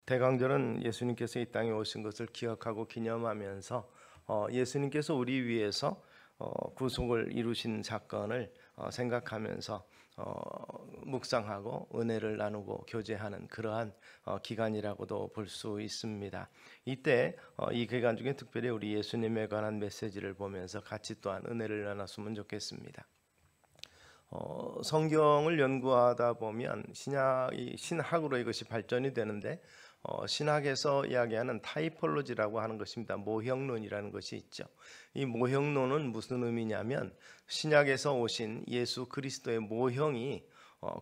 대강절은 예수님께서 이 땅에 오신 것을 기억하고 기념하면서 예수님께서 우리 위해서 구속을 이루신 사건을 생각하면서 묵상하고 은혜를 나누고 교제하는 그러한 기간이라고도 볼 수 있습니다. 이때 이 기간 중에 특별히 우리 예수님에 관한 메시지를 보면서 같이 또한 은혜를 나눴으면 좋겠습니다. 성경을 연구하다 보면 신학으로 이것이 발전이 되는데 신학에서 이야기하는 타이폴로지라고 하는 것입니다. 모형론이라는 것이 있죠. 이 모형론은 무슨 의미냐면 신약에서 오신 예수 그리스도의 모형이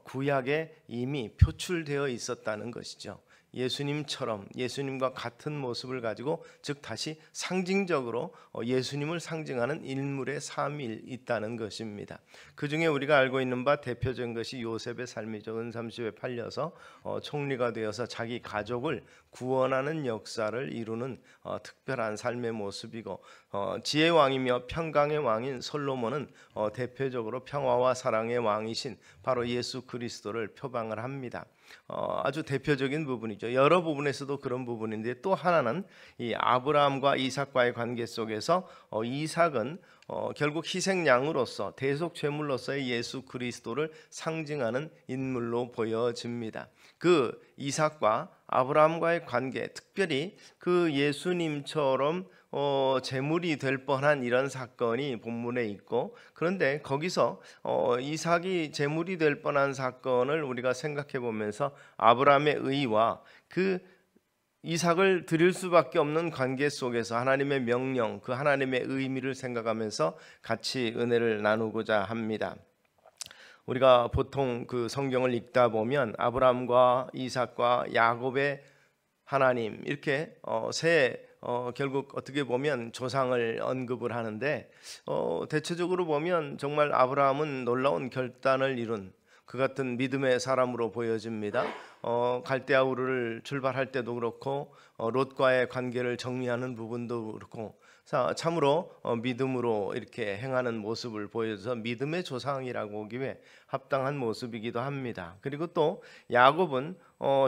구약에 이미 표출되어 있었다는 것이죠. 예수님처럼 예수님과 같은 모습을 가지고 즉 다시 상징적으로 예수님을 상징하는 인물의 삶이 있다는 것입니다. 그 중에 우리가 알고 있는 바 대표적인 것이 요셉의 삶이죠. 은삼십에 팔려서 총리가 되어서 자기 가족을 구원하는 역사를 이루는 특별한 삶의 모습이고 지혜의 왕이며 평강의 왕인 솔로몬은 대표적으로 평화와 사랑의 왕이신 바로 예수 그리스도를 표방을 합니다. 아주 대표적인 부분이죠. 여러 부분에서도 그런 부분인데 또 하나는 이 아브라함과 이삭과의 관계 속에서 이삭은 결국 희생양으로서 대속죄물로서의 예수 그리스도를 상징하는 인물로 보여집니다. 그 이삭과 아브라함과의 관계, 특별히 그 예수님처럼 제물이 될 뻔한 이런 사건이 본문에 있고, 그런데 거기서 이삭이 제물이 될 뻔한 사건을 우리가 생각해 보면서 아브라함의 의와 그 이삭을 드릴 수밖에 없는 관계 속에서 하나님의 명령, 그 하나님의 의미를 생각하면서 같이 은혜를 나누고자 합니다. 우리가 보통 그 성경을 읽다 보면 아브라함과 이삭과 야곱의 하나님 이렇게 결국 어떻게 보면 조상을 언급을 하는데 대체적으로 보면 정말 아브라함은 놀라운 결단을 이룬 그 같은 믿음의 사람으로 보여집니다. 갈대아 우르를 출발할 때도 그렇고 롯과의 관계를 정리하는 부분도 그렇고 참으로 믿음으로 이렇게 행하는 모습을 보여줘서 믿음의 조상이라고 하기에 합당한 모습이기도 합니다. 그리고 또 야곱은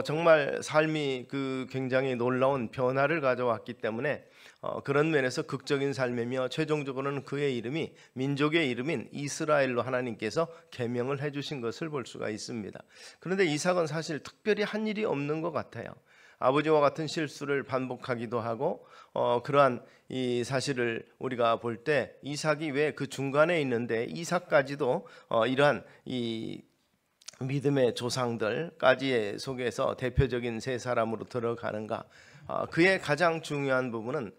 정말 삶이 그 굉장히 놀라운 변화를 가져왔기 때문에 그런 면에서 극적인 삶이며 최종적으로는 그의 이름이 민족의 이름인 이스라엘로 하나님께서 계명을 해주신 것을 볼 수가 있습니다. 그런데 이삭은 사실 특별히 한 일이 없는 것 같아요. 아버지와 같은 실수를 반복하기도 하고 그러한 이 사실을 우리가 볼 때 이삭이 왜 그 중간에 있는데 이삭까지도 이러한 이 믿음의 조상들까지의 속에서 대표적인 세 사람으로 들어가는가? 그의 가장 중요한 부분은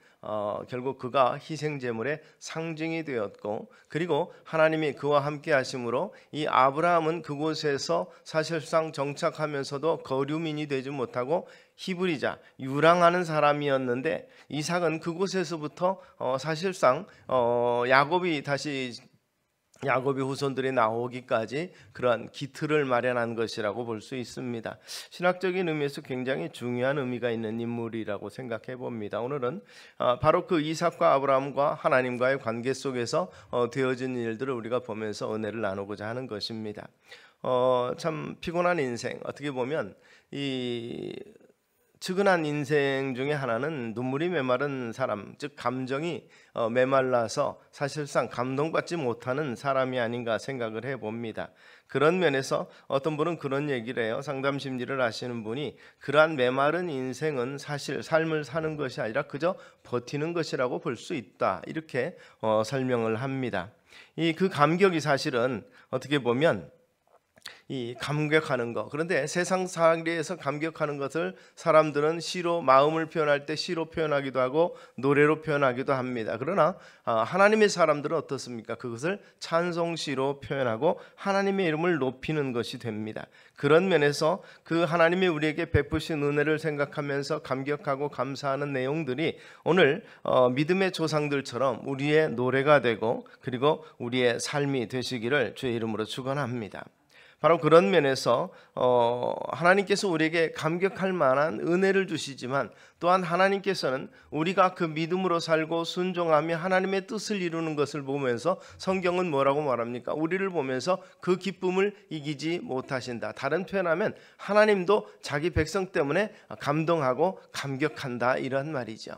결국 그가 희생제물의 상징이 되었고, 그리고 하나님이 그와 함께 하심으로 이 아브라함은 그곳에서 사실상 정착하면서도 거류민이 되지 못하고 히브리자 유랑하는 사람이었는데, 이삭은 그곳에서부터 사실상 야곱의 후손들이 나오기까지 그러한 기틀을 마련한 것이라고 볼 수 있습니다. 신학적인 의미에서 굉장히 중요한 의미가 있는 인물이라고 생각해 봅니다. 오늘은 바로 그 이삭과 아브라함과 하나님과의 관계 속에서 되어진 일들을 우리가 보면서 은혜를 나누고자 하는 것입니다. 참 피곤한 인생, 어떻게 보면 이 측은한 인생 중에 하나는 눈물이 메마른 사람, 즉 감정이 메말라서 사실상 감동받지 못하는 사람이 아닌가 생각을 해봅니다. 그런 면에서 어떤 분은 그런 얘기를 해요. 상담 심리를 하시는 분이 그러한 메마른 인생은 사실 삶을 사는 것이 아니라 그저 버티는 것이라고 볼 수 있다, 이렇게 설명을 합니다. 그 감격이 사실은 어떻게 보면 이 감격하는 것, 그런데 세상 살이에서 감격하는 것을 사람들은 시로, 마음을 표현할 때 시로 표현하기도 하고 노래로 표현하기도 합니다. 그러나 하나님의 사람들은 어떻습니까? 그것을 찬송시로 표현하고 하나님의 이름을 높이는 것이 됩니다. 그런 면에서 그 하나님이 우리에게 베푸신 은혜를 생각하면서 감격하고 감사하는 내용들이 오늘 믿음의 조상들처럼 우리의 노래가 되고 그리고 우리의 삶이 되시기를 주의 이름으로 축원합니다. 바로 그런 면에서 하나님께서 우리에게 감격할 만한 은혜를 주시지만 또한 하나님께서는 우리가 그 믿음으로 살고 순종하며 하나님의 뜻을 이루는 것을 보면서 성경은 뭐라고 말합니까? 우리를 보면서 그 기쁨을 이기지 못하신다. 다른 표현하면 하나님도 자기 백성 때문에 감동하고 감격한다, 이런 말이죠.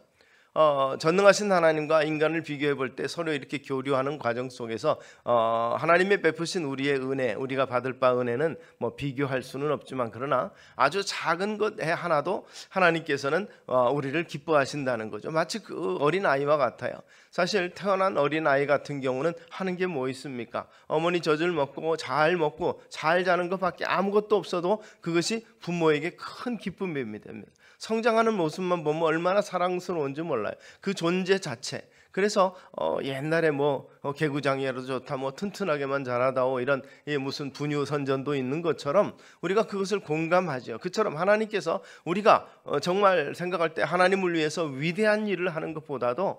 전능하신 하나님과 인간을 비교해 볼 때 서로 이렇게 교류하는 과정 속에서 하나님의 베푸신 우리의 은혜, 우리가 받을 바 은혜는 뭐 비교할 수는 없지만, 그러나 아주 작은 것 하나도 하나님께서는 우리를 기뻐하신다는 거죠. 마치 그 어린 아이와 같아요. 사실 태어난 어린 아이 같은 경우는 하는 게 뭐 있습니까? 어머니 젖을 먹고 잘 자는 것밖에 아무것도 없어도 그것이 부모에게 큰 기쁨입니다. 성장하는 모습만 보면 얼마나 사랑스러운지 몰라요. 그 존재 자체. 그래서 옛날에 개구장이라도 좋다, 튼튼하게만 자라다오, 이런 무슨 분유 선전도 있는 것처럼 우리가 그것을 공감하죠. 그처럼 하나님께서 우리가 정말 생각할 때 하나님을 위해서 위대한 일을 하는 것보다도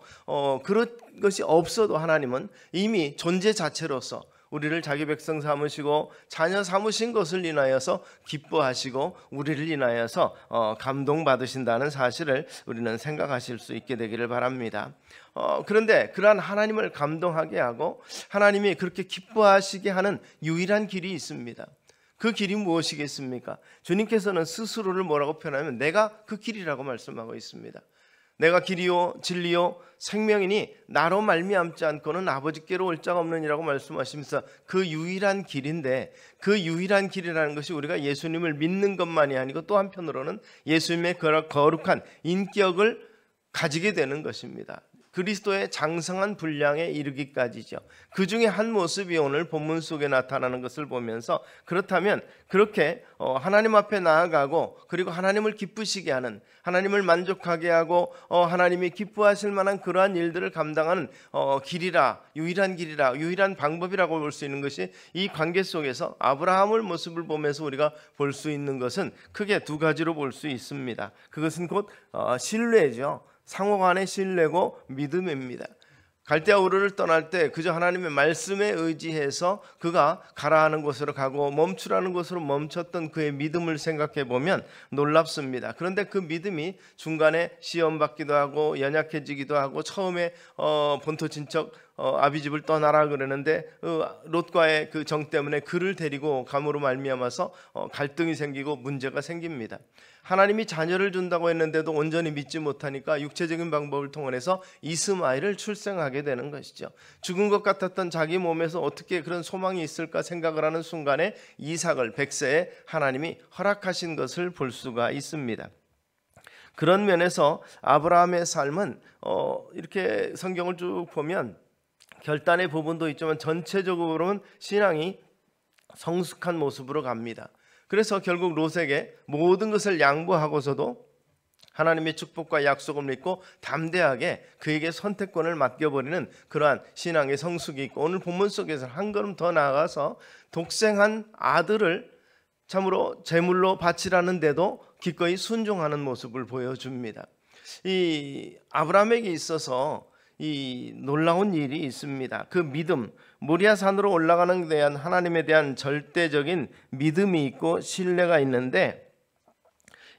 그런 것이 없어도 하나님은 이미 존재 자체로서 우리를 자기 백성 삼으시고 자녀 삼으신 것을 인하여서 기뻐하시고 우리를 인하여서 감동받으신다는 사실을 우리는 생각하실 수 있게 되기를 바랍니다. 그런데 그러한 하나님을 감동하게 하고 하나님이 그렇게 기뻐하시게 하는 유일한 길이 있습니다. 그 길이 무엇이겠습니까? 주님께서는 스스로를 뭐라고 표현하면 내가 그 길이라고 말씀하고 있습니다. 내가 길이요 진리요 생명이니 나로 말미암지 않고는 아버지께로 올 자가 없느니라고 말씀하시면서 그 유일한 길인데, 그 유일한 길이라는 것이 우리가 예수님을 믿는 것만이 아니고 또 한편으로는 예수님의 거룩한 인격을 가지게 되는 것입니다. 그리스도의 장성한 분량에 이르기까지죠. 그 중에 한 모습이 오늘 본문 속에 나타나는 것을 보면서, 그렇다면 그렇게 하나님 앞에 나아가고 그리고 하나님을 기쁘시게 하는, 하나님을 만족하게 하고 하나님이 기뻐하실 만한 그러한 일들을 감당하는 길이라, 유일한 길이라, 유일한 방법이라고 볼 수 있는 것이, 이 관계 속에서 아브라함의 모습을 보면서 우리가 볼 수 있는 것은 크게 두 가지로 볼 수 있습니다. 그것은 곧 신뢰죠. 상호간의 신뢰고 믿음입니다. 갈대아 우르를 떠날 때 그저 하나님의 말씀에 의지해서 그가 가라 하는 곳으로 가고 멈추라는 곳으로 멈췄던 그의 믿음을 생각해 보면 놀랍습니다. 그런데 그 믿음이 중간에 시험받기도 하고 연약해지기도 하고, 처음에 본토 친척 아비집을 떠나라 그러는데 롯과의 그 정 때문에 그를 데리고 감으로 말미암아서 갈등이 생기고 문제가 생깁니다. 하나님이 자녀를 준다고 했는데도 온전히 믿지 못하니까 육체적인 방법을 통해서 이스마엘을 출생하게 되는 것이죠. 죽은 것 같았던 자기 몸에서 어떻게 그런 소망이 있을까 생각을 하는 순간에 이삭을 100세에 하나님이 허락하신 것을 볼 수가 있습니다. 그런 면에서 아브라함의 삶은 이렇게 성경을 쭉 보면 결단의 부분도 있지만 전체적으로는 신앙이 성숙한 모습으로 갑니다. 그래서 결국 롯에게 모든 것을 양보하고서도 하나님의 축복과 약속을 믿고 담대하게 그에게 선택권을 맡겨버리는 그러한 신앙의 성숙이 있고, 오늘 본문 속에서 한 걸음 더 나아가서 독생한 아들을 참으로 제물로 바치라는데도 기꺼이 순종하는 모습을 보여줍니다. 이 아브라함에게 있어서 이 놀라운 일이 있습니다. 그 믿음, 모리아 산으로 올라가는 데 대한 하나님에 대한 절대적인 믿음이 있고 신뢰가 있는데,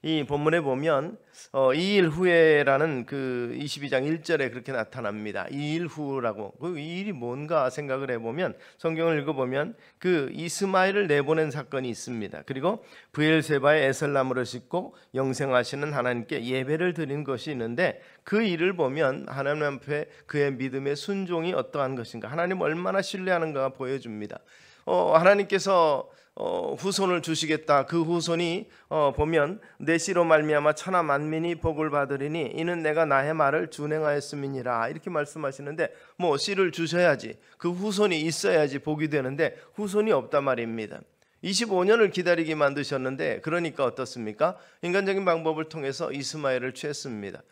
이 본문에 보면 2일 후에라는 그 22장 1절에 그렇게 나타납니다. 2일 후라고. 그 2일이 뭔가 생각을 해보면, 성경을 읽어보면 그 이스마엘을 내보낸 사건이 있습니다. 그리고 브엘세바의 에설나무를 싣고 영생하시는 하나님께 예배를 드린 것이 있는데, 그 일을 보면 하나님 앞에 그의 믿음의 순종이 어떠한 것인가, 하나님 얼마나 신뢰하는가 보여줍니다. 하나님께서 후손을 주시겠다. 그 후손이 보면 내 씨로 말미암아 천하 만민이 복을 받으리니 이는 내가 나의 말을 준행하였음이니라, 이렇게 말씀하시는데, 씨를 주셔야지, 그 후손이 있어야지 복이 되는데 후손이 없단 말입니다. 25년을 기다리게 만드셨는데, 그러니까 어떻습니까? 인간적인 방법을 통해서 이스마엘을 취했습니다.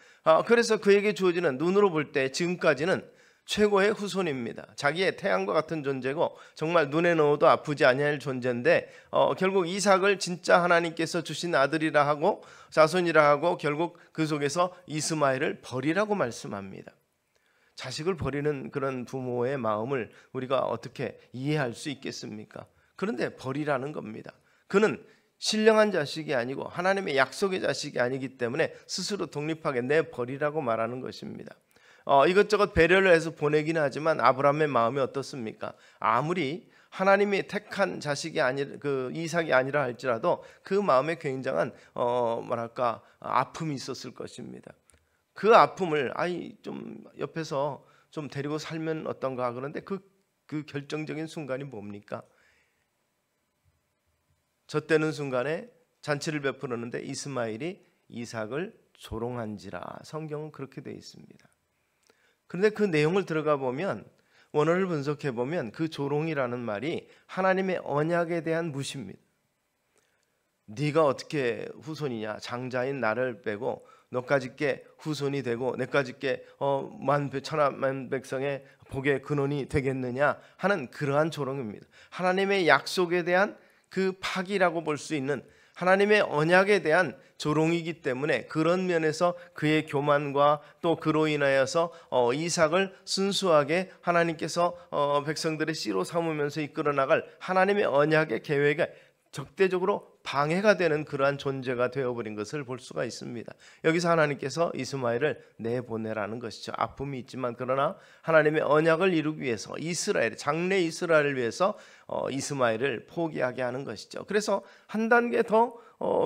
그래서 그에게 주어지는, 눈으로 볼 때 지금까지는 최고의 후손입니다. 자기의 태양과 같은 존재고 정말 눈에 넣어도 아프지 아니할 존재인데, 결국 이삭을 진짜 하나님께서 주신 아들이라 하고 자손이라 하고 결국 그 속에서 이스마엘을 버리라고 말씀합니다. 자식을 버리는 그런 부모의 마음을 우리가 어떻게 이해할 수 있겠습니까? 그런데 버리라는 겁니다. 그는 신령한 자식이 아니고 하나님의 약속의 자식이 아니기 때문에 스스로 독립하게 내버리라고 말하는 것입니다. 이것저것 배려를 해서 보내긴 하지만 아브라함의 마음이 어떻습니까? 아무리 하나님이 택한 자식이 이삭이 아니라 할지라도 그 마음에 굉장한 아픔이 있었을 것입니다. 그 아픔을 좀 옆에서 좀 데리고 살면 어떤가. 그런데 그 결정적인 순간이 뭡니까? 젖대는 순간에 잔치를 베풀었는데 이스마엘이 이삭을 조롱한지라. 성경은 그렇게 되어 있습니다. 그런데 그 내용을 들어가 보면, 원어를 분석해 보면 그 조롱이라는 말이 하나님의 언약에 대한 무시입니다. 네가 어떻게 후손이냐? 장자인 나를 빼고 너까짓게 후손이 되고 내까짓게 천하만 백성의 복의 근원이 되겠느냐 하는 그러한 조롱입니다. 하나님의 약속에 대한 그 파기라고 볼 수 있는 하나님의 언약에 대한 조롱이기 때문에 그런 면에서 그의 교만과 또 그로 인하여서 이삭을 순수하게 하나님께서 백성들의 씨로 삼으면서 이끌어 나갈 하나님의 언약의 계획에 적대적으로 방해가 되는 그러한 존재가 되어버린 것을 볼 수가 있습니다. 여기서 하나님께서 이스마엘을 내보내라는 것이죠. 아픔이 있지만 그러나 하나님의 언약을 이루기 위해서 장래 이스라엘을 위해서 이스마엘을 포기하게 하는 것이죠. 그래서 한 단계 더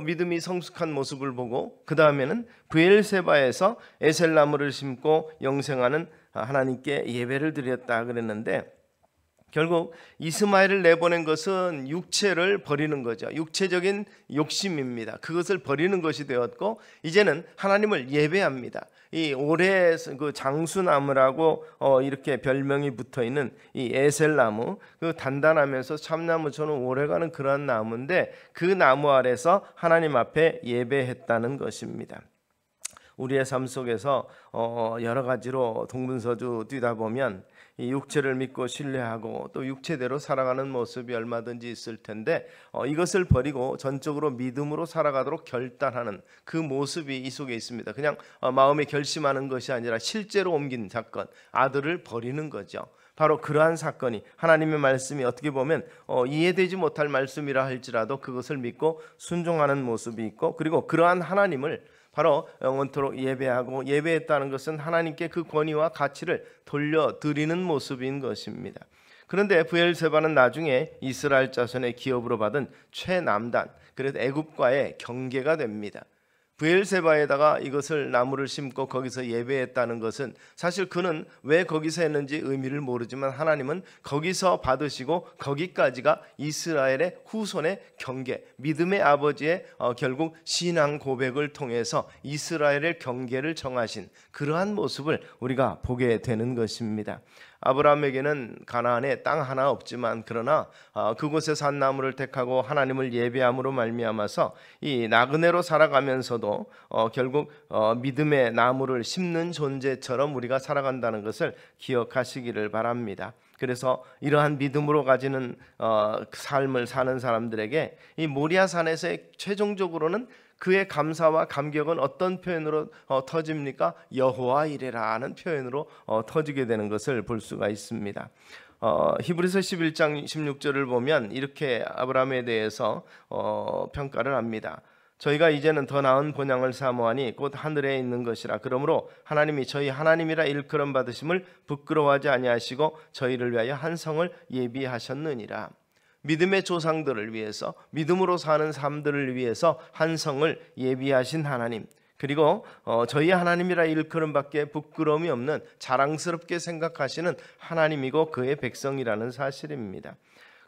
믿음이 성숙한 모습을 보고 그 다음에는 브엘세바에서 에셀나무를 심고 영생하는 하나님께 예배를 드렸다 그랬는데, 결국 이스마엘을 내보낸 것은 육체를 버리는 거죠. 육체적인 욕심입니다. 그것을 버리는 것이 되었고 이제는 하나님을 예배합니다. 이 올해 그 장수나무라고 이렇게 별명이 붙어 있는 이 에셀나무, 그 단단하면서 참나무처럼 오래가는 그런 나무인데 그 나무 아래서 하나님 앞에 예배했다는 것입니다. 우리의 삶 속에서 여러 가지로 동분서주 뛰다 보면 이 육체를 믿고 신뢰하고 또 육체대로 살아가는 모습이 얼마든지 있을 텐데 이것을 버리고 전적으로 믿음으로 살아가도록 결단하는 그 모습이 이 속에 있습니다. 그냥 마음에 결심하는 것이 아니라 실제로 옮긴 사건, 아들을 버리는 거죠. 바로 그러한 사건이 하나님의 말씀이 어떻게 보면 이해되지 못할 말씀이라 할지라도 그것을 믿고 순종하는 모습이 있고, 그리고 그러한 하나님을 바로 영원토록 예배하고, 예배했다는 것은 하나님께 그 권위와 가치를 돌려드리는 모습인 것입니다. 그런데 브엘세바는 나중에 이스라엘 자손의 기업으로 받은 최남단, 그래서 애굽과의 경계가 됩니다. 브엘세바에다가 이것을 나무를 심고 거기서 예배했다는 것은 사실 그는 왜 거기서 했는지 의미를 모르지만 하나님은 거기서 받으시고 거기까지가 이스라엘의 후손의 경계, 믿음의 아버지의 결국 신앙 고백을 통해서 이스라엘의 경계를 정하신 그러한 모습을 우리가 보게 되는 것입니다. 아브라함에게는 가나안에 땅 하나 없지만 그러나 그곳에 산 나무를 택하고 하나님을 예배함으로 말미암아서 이 나그네로 살아가면서도 결국 믿음의 나무를 심는 존재처럼 우리가 살아간다는 것을 기억하시기를 바랍니다. 그래서 이러한 믿음으로 가지는 삶을 사는 사람들에게 이 모리아산에서의 최종적으로는 그의 감사와 감격은 어떤 표현으로 터집니까? 여호와 이레라는 표현으로 터지게 되는 것을 볼 수가 있습니다. 히브리서 11장 16절을 보면 이렇게 아브라함에 대해서 평가를 합니다. 저희가 이제는 더 나은 본향을 사모하니 곧 하늘에 있는 것이라. 그러므로 하나님이 저희 하나님이라 일컬음 받으심을 부끄러워하지 아니하시고 저희를 위하여 한 성을 예비하셨느니라. 믿음의 조상들을 위해서, 믿음으로 사는 삶들을 위해서 한 성을 예비하신 하나님, 그리고 저희 하나님이라 일컬음밖에 부끄러움이 없는 자랑스럽게 생각하시는 하나님이고 그의 백성이라는 사실입니다.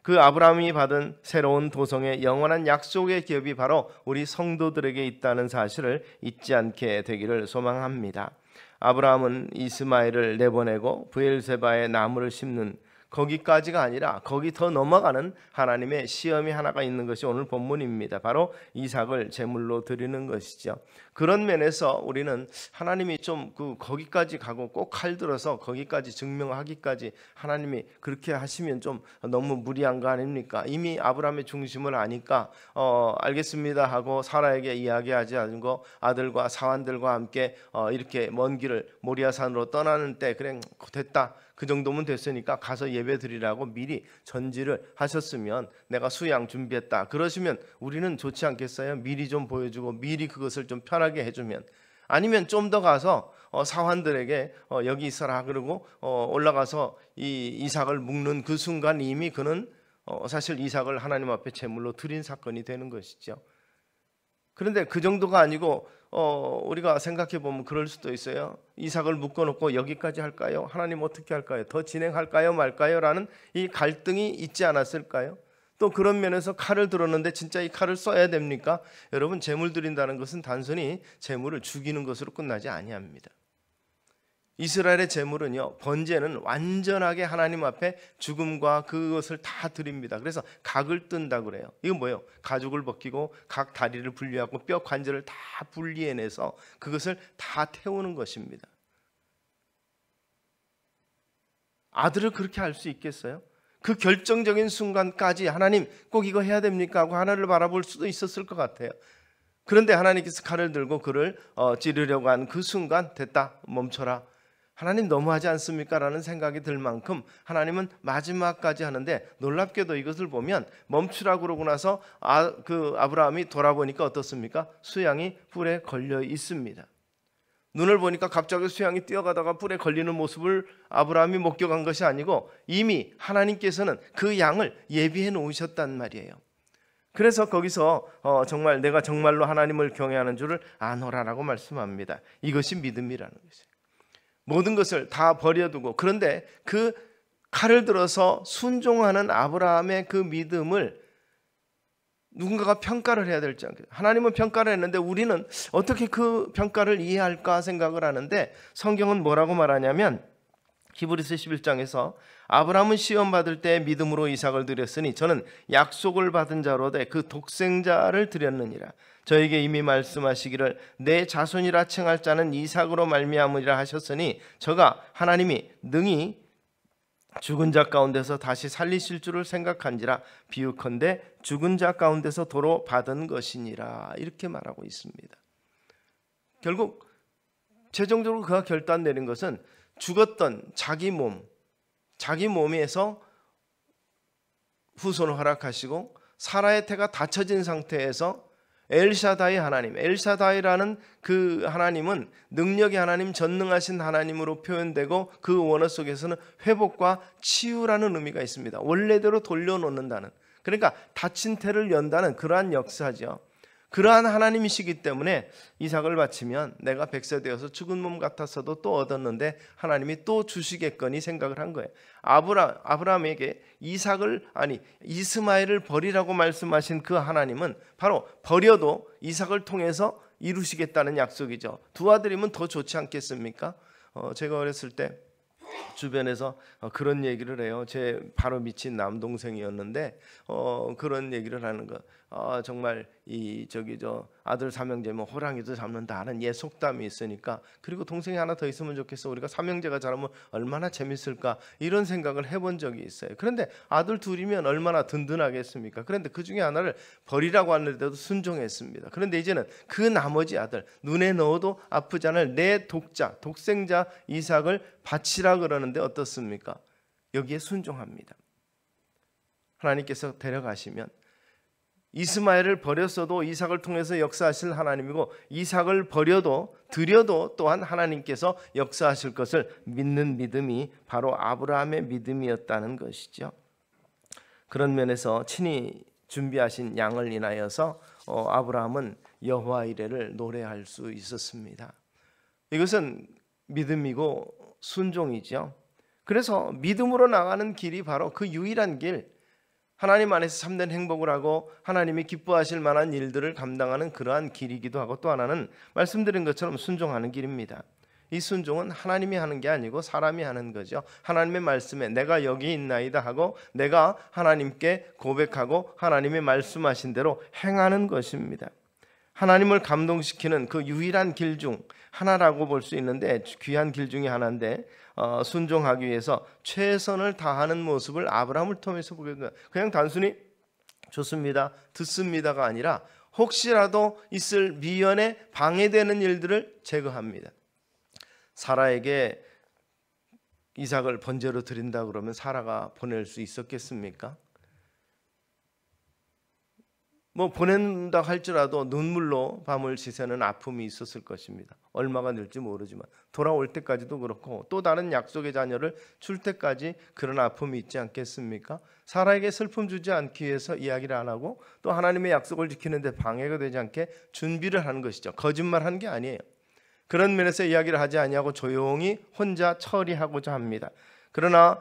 그 아브라함이 받은 새로운 도성의 영원한 약속의 기업이 바로 우리 성도들에게 있다는 사실을 잊지 않게 되기를 소망합니다. 아브라함은 이스마엘을 내보내고 브엘세바에 나무를 심는 거기까지가 아니라 거기 더 넘어가는 하나님의 시험이 하나가 있는 것이 오늘 본문입니다. 바로 이삭을 제물로 드리는 것이죠. 그런 면에서 우리는 하나님이 좀 거기까지 가고 꼭 칼 들어서 거기까지 증명하기까지 하나님이 그렇게 하시면 좀 너무 무리한 거 아닙니까? 이미 아브라함의 중심을 아니까 알겠습니다 하고 사라에게 이야기하지 않고 아들과 사환들과 함께 이렇게 먼 길을 모리아산으로 떠나는 때 그래 됐다. 그 정도면 됐으니까 가서 예배 드리라고 미리 전지를 하셨으면 내가 수양 준비했다 그러시면 우리는 좋지 않겠어요? 미리 좀 보여주고 미리 그것을 좀 편하게 해주면. 아니면 좀 더 가서 사환들에게 여기 있어라 그러고 올라가서 이 이삭을 묶는 그 순간 이미 그는 사실 이삭을 하나님 앞에 제물로 드린 사건이 되는 것이죠. 그런데 그 정도가 아니고 우리가 생각해 보면 그럴 수도 있어요. 이삭을 묶어놓고 여기까지 할까요? 하나님 어떻게 할까요? 더 진행할까요 말까요? 라는 이 갈등이 있지 않았을까요? 또 그런 면에서 칼을 들었는데 진짜 이 칼을 써야 됩니까? 여러분, 제물 드린다는 것은 단순히 제물을 죽이는 것으로 끝나지 아니합니다. 이스라엘의 제물은요, 번제는 완전하게 하나님 앞에 죽음과 그것을 다 드립니다. 그래서 각을 뜬다 그래요. 이건 뭐예요? 가죽을 벗기고 각 다리를 분리하고 뼈 관절을 다 분리해내서 그것을 다 태우는 것입니다. 아들을 그렇게 할 수 있겠어요? 그 결정적인 순간까지 하나님 꼭 이거 해야 됩니까? 하고 하나님을 바라볼 수도 있었을 것 같아요. 그런데 하나님께서 칼을 들고 그를 찌르려고 한 그 순간, 됐다, 멈춰라. 하나님 너무하지 않습니까? 라는 생각이 들 만큼 하나님은 마지막까지 하는데, 놀랍게도 이것을 보면 멈추라고 그러고 나서 아브라함이 돌아보니까 어떻습니까? 수양이 불에 걸려 있습니다. 눈을 보니까 갑자기 수양이 뛰어가다가 불에 걸리는 모습을 아브라함이 목격한 것이 아니고 이미 하나님께서는 그 양을 예비해 놓으셨단 말이에요. 그래서 거기서 정말 내가 정말로 하나님을 경외하는 줄을 아노라라고 말씀합니다. 이것이 믿음이라는 것이에요. 모든 것을 다 버려두고, 그런데 그 칼을 들어서 순종하는 아브라함의 그 믿음을 누군가가 평가를 해야 될지 않겠어요. 하나님은 평가를 했는데 우리는 어떻게 그 평가를 이해할까 생각을 하는데, 성경은 뭐라고 말하냐면 히브리서 11장에서 아브라함은 시험 받을 때 믿음으로 이삭을 드렸으니 저는 약속을 받은 자로되 그 독생자를 드렸느니라. 저에게 이미 말씀하시기를 내 자손이라 칭할 자는 이삭으로 말미암으리라 하셨으니 저가 하나님이 능히 죽은 자 가운데서 다시 살리실 줄을 생각한지라 비유컨대 죽은 자 가운데서 도로 받은 것이니라. 이렇게 말하고 있습니다. 결국 최종적으로 그가 결단 내린 것은 죽었던 자기 몸에서 후손을 허락하시고 사라의 태가 닫혀진 상태에서 엘샤다이 하나님, 엘샤다이라는 그 하나님은 능력의 하나님, 전능하신 하나님으로 표현되고 그 원어 속에서는 회복과 치유라는 의미가 있습니다. 원래대로 돌려놓는다는, 그러니까 닫힌 태를 연다는 그러한 역사죠. 그러한 하나님이시기 때문에 이삭을 바치면 내가 100세 되어서 죽은 몸 같았어도 또 얻었는데 하나님이 또 주시겠거니 생각을 한 거예요. 아브라함에게 이스마엘을 버리라고 말씀하신 그 하나님은 바로 버려도 이삭을 통해서 이루시겠다는 약속이죠. 두 아들이면 더 좋지 않겠습니까? 제가 어렸을 때 주변에서 그런 얘기를 해요. 제 바로 미친 남동생이었는데 그런 얘기를 하는 거. 정말 아들 삼형제면 호랑이도 잡는다 하는 속담이 있으니까, 그리고 동생이 하나 더 있으면 좋겠어, 우리가 삼형제가 자라면 얼마나 재밌을까, 이런 생각을 해본 적이 있어요. 그런데 아들 둘이면 얼마나 든든하겠습니까? 그런데 그 중에 하나를 버리라고 하는데도 순종했습니다. 그런데 이제는 그 나머지 아들, 눈에 넣어도 아프지 않을 내 독생자 이삭을 바치라 그러는데 어떻습니까? 여기에 순종합니다. 하나님께서 데려가시면 이스마엘을 버렸어도 이삭을 통해서 역사하실 하나님이고, 이삭을 드려도 또한 하나님께서 역사하실 것을 믿는 믿음이 바로 아브라함의 믿음이었다는 것이죠. 그런 면에서 친히 준비하신 양을 인하여서 아브라함은 여호와 이레를 노래할 수 있었습니다. 이것은 믿음이고 순종이죠. 그래서 믿음으로 나가는 길이 바로 그 유일한 길, 하나님 안에서 참된 행복을 하고 하나님이 기뻐하실 만한 일들을 감당하는 그러한 길이기도 하고, 또 하나는 말씀드린 것처럼 순종하는 길입니다. 이 순종은 하나님이 하는 게 아니고 사람이 하는 거죠. 하나님의 말씀에 내가 여기 있나이다 하고 내가 하나님께 고백하고 하나님의 말씀하신 대로 행하는 것입니다. 하나님을 감동시키는 그 유일한 길 중 하나라고 볼 수 있는데, 귀한 길 중에 하나인데 순종하기 위해서 최선을 다하는 모습을 아브라함을 통해서 보게 됩니다. 그냥 단순히 좋습니다, 듣습니다가 아니라 혹시라도 있을 미연에 방해되는 일들을 제거합니다. 사라에게 이삭을 번제로 드린다 그러면 사라가 보낼 수 있었겠습니까? 뭐 보낸다 할지라도 눈물로 밤을 지새는 아픔이 있었을 것입니다. 얼마가 될지 모르지만 돌아올 때까지도 그렇고 또 다른 약속의 자녀를 줄 때까지 그런 아픔이 있지 않겠습니까? 사라에게 슬픔 주지 않기 위해서 이야기를 안 하고 또 하나님의 약속을 지키는데 방해가 되지 않게 준비를 하는 것이죠. 거짓말한 게 아니에요. 그런 면에서 이야기를 하지 아니하고 조용히 혼자 처리하고자 합니다. 그러나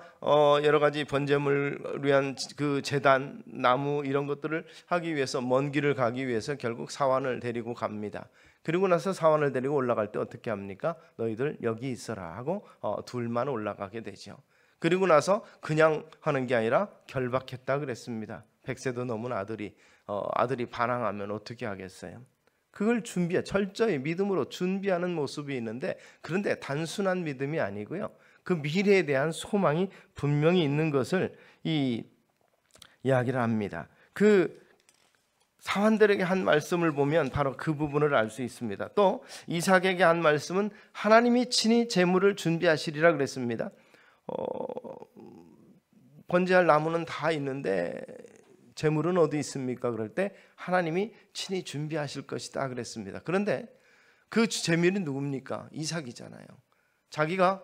여러 가지 번제물을 위한 그 제단, 나무 이런 것들을 하기 위해서 먼 길을 가기 위해서 결국 사환을 데리고 갑니다. 그리고 나서 사환을 데리고 올라갈 때 어떻게 합니까? 너희들 여기 있어라 하고 둘만 올라가게 되죠. 그리고 나서 그냥 하는 게 아니라 결박했다 그랬습니다. 100세도 넘은 아들이 반항하면 어떻게 하겠어요? 그걸 철저히 믿음으로 준비하는 모습이 있는데, 그런데 단순한 믿음이 아니고요. 그 미래에 대한 소망이 분명히 있는 것을 이야기를 합니다. 그 사환들에게 한 말씀을 보면 바로 그 부분을 알 수 있습니다. 또 이삭에게 한 말씀은 하나님이 친히 제물을 준비하시리라 그랬습니다. 번제할 나무는 다 있는데 제물은 어디 있습니까? 그럴 때 하나님이 친히 준비하실 것이다 그랬습니다. 그런데 그 제물이 누굽니까? 이삭이잖아요. 자기가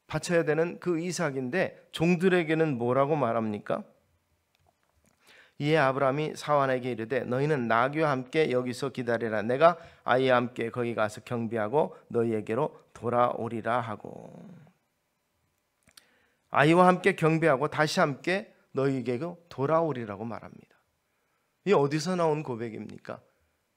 바쳐야 되는 그 이삭인데 종들에게는 뭐라고 말합니까? 이에 아브라함이 사환에게 이르되 너희는 나귀와 함께 여기서 기다리라. 내가 아이와 함께 거기 가서 경비하고 너희에게로 돌아오리라 하고, 아이와 함께 경배하고 다시 함께 너희에게로 돌아오리라고 말합니다. 이게 어디서 나온 고백입니까?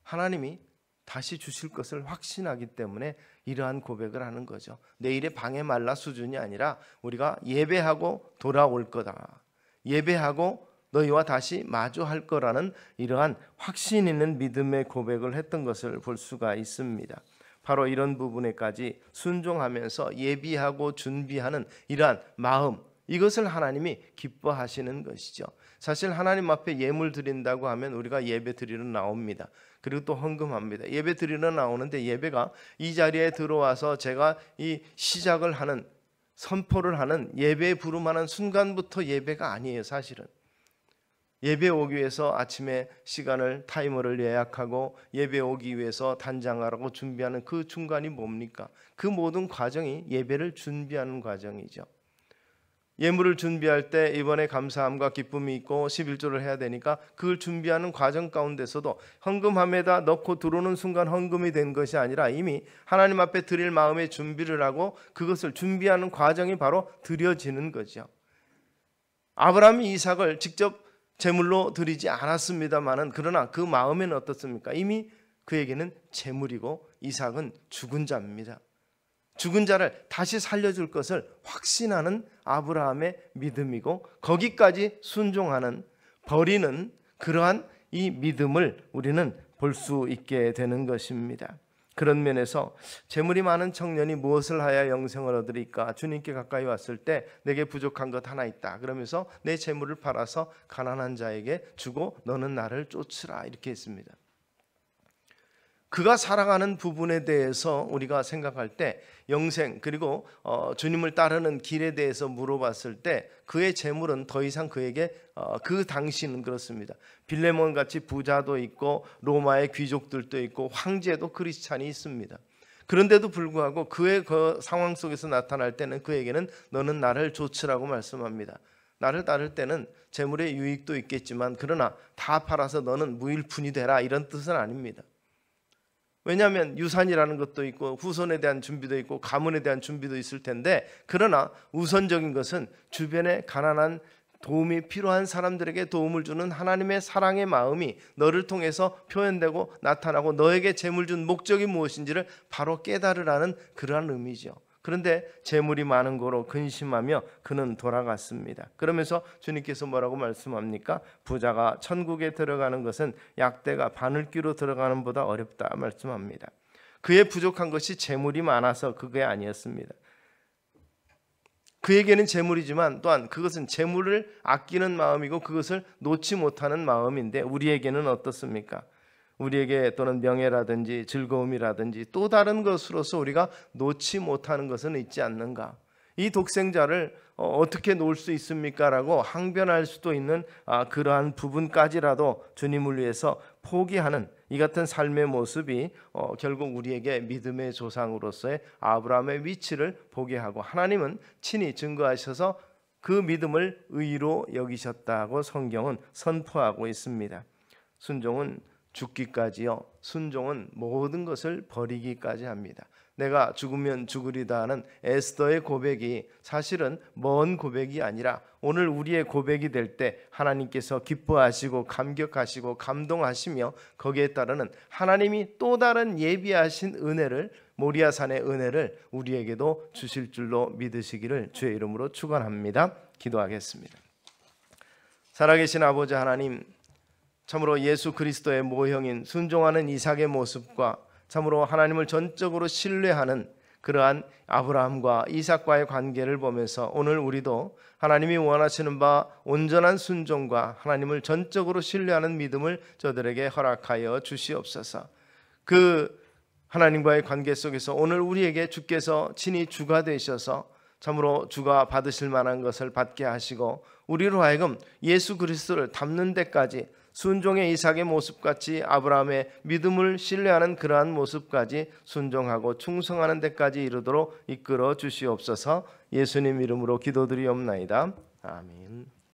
하나님이 다시 주실 것을 확신하기 때문에 이러한 고백을 하는 거죠. 내일의 방해 말라 수준이 아니라 우리가 예배하고 돌아올 거다, 예배하고 너희와 다시 마주할 거라는 이러한 확신 있는 믿음의 고백을 했던 것을 볼 수가 있습니다. 바로 이런 부분에까지 순종하면서 예비하고 준비하는 이러한 마음, 이것을 하나님이 기뻐하시는 것이죠. 사실 하나님 앞에 예물 드린다고 하면 우리가 예배 드리러 나옵니다. 그리고 또 헌금합니다. 예배 드리러 나오는데 예배가 이 자리에 들어와서 제가 이 시작을 하는, 선포를 하는, 예배에 부름하는 순간부터 예배가 아니에요. 사실은 예배 오기 위해서 아침에 시간을, 타이머를 예약하고 예배 오기 위해서 단장하라고 준비하는 그 중간이 뭡니까? 그 모든 과정이 예배를 준비하는 과정이죠. 예물을 준비할 때 이번에 감사함과 기쁨이 있고 11조를 해야 되니까 그걸 준비하는 과정 가운데서도 헌금함에다 넣고 들어오는 순간 헌금이 된 것이 아니라 이미 하나님 앞에 드릴 마음의 준비를 하고 그것을 준비하는 과정이 바로 드려지는 거죠. 아브라함이 이삭을 직접 제물로 드리지 않았습니다마는 그러나 그 마음에는 어떻습니까? 이미 그에게는 제물이고 이삭은 죽은 자입니다. 죽은 자를 다시 살려줄 것을 확신하는 아브라함의 믿음이고 거기까지 순종하는, 버리는 그러한 이 믿음을 우리는 볼 수 있게 되는 것입니다. 그런 면에서 재물이 많은 청년이 무엇을 하여 영생을 얻으리까? 주님께 가까이 왔을 때 내게 부족한 것 하나 있다. 그러면서 내 재물을 팔아서 가난한 자에게 주고 너는 나를 쫓으라, 이렇게 했습니다. 그가 살아가는 부분에 대해서 우리가 생각할 때 영생, 그리고 주님을 따르는 길에 대해서 물어봤을 때 그의 재물은 더 이상 그에게 그 당시는 그렇습니다. 빌레몬 같이 부자도 있고 로마의 귀족들도 있고 황제도 크리스찬이 있습니다. 그런데도 불구하고 그의 그 상황 속에서 나타날 때는 그에게는 너는 나를 좇으라고 말씀합니다. 나를 따를 때는 재물의 유익도 있겠지만 그러나 다 팔아서 너는 무일푼이 되라, 이런 뜻은 아닙니다. 왜냐하면 유산이라는 것도 있고 후손에 대한 준비도 있고 가문에 대한 준비도 있을 텐데, 그러나 우선적인 것은 주변에 가난한, 도움이 필요한 사람들에게 도움을 주는 하나님의 사랑의 마음이 너를 통해서 표현되고 나타나고 너에게 재물 준 목적이 무엇인지를 바로 깨달으라는 그러한 의미죠. 그런데 재물이 많은 거로 근심하며 그는 돌아갔습니다. 그러면서 주님께서 뭐라고 말씀합니까? 부자가 천국에 들어가는 것은 약대가 바늘귀로 들어가는 보다 어렵다 말씀합니다. 그의 부족한 것이 재물이 많아서 그게 아니었습니다. 그에게는 재물이지만 또한 그것은 재물을 아끼는 마음이고 그것을 놓지 못하는 마음인데, 우리에게는 어떻습니까? 우리에게 또는 명예라든지 즐거움이라든지 또 다른 것으로서 우리가 놓지 못하는 것은 있지 않는가? 이 독생자를 어떻게 놓을 수 있습니까? 라고 항변할 수도 있는 그러한 부분까지라도 주님을 위해서 포기하는 이 같은 삶의 모습이 결국 우리에게 믿음의 조상으로서의 아브라함의 위치를 보게 하고, 하나님은 친히 증거하셔서 그 믿음을 의로 여기셨다고 성경은 선포하고 있습니다. 순종은 죽기까지요, 순종은 모든 것을 버리기까지 합니다. 내가 죽으면 죽으리다 하는 에스더의 고백이 사실은 먼 고백이 아니라 오늘 우리의 고백이 될 때 하나님께서 기뻐하시고 감격하시고 감동하시며 거기에 따르는 하나님이 또 다른 예비하신 은혜를, 모리아산의 은혜를 우리에게도 주실 줄로 믿으시기를 주의 이름으로 축원합니다. 기도하겠습니다. 살아계신 아버지 하나님, 참으로 예수 그리스도의 모형인 순종하는 이삭의 모습과 참으로 하나님을 전적으로 신뢰하는 그러한 아브라함과 이삭과의 관계를 보면서 오늘 우리도 하나님이 원하시는 바 온전한 순종과 하나님을 전적으로 신뢰하는 믿음을 저들에게 허락하여 주시옵소서. 그 하나님과의 관계 속에서 오늘 우리에게 주께서 친히 주가 되셔서 참으로 주가 받으실 만한 것을 받게 하시고 우리로 하여금 예수 그리스도를 닮는 데까지 순종의 이삭의 모습같이 아브라함의 믿음을 신뢰하는 그러한 모습까지 순종하고 충성하는 데까지 이르도록 이끌어 주시옵소서. 예수님 이름으로 기도드리옵나이다. 아멘.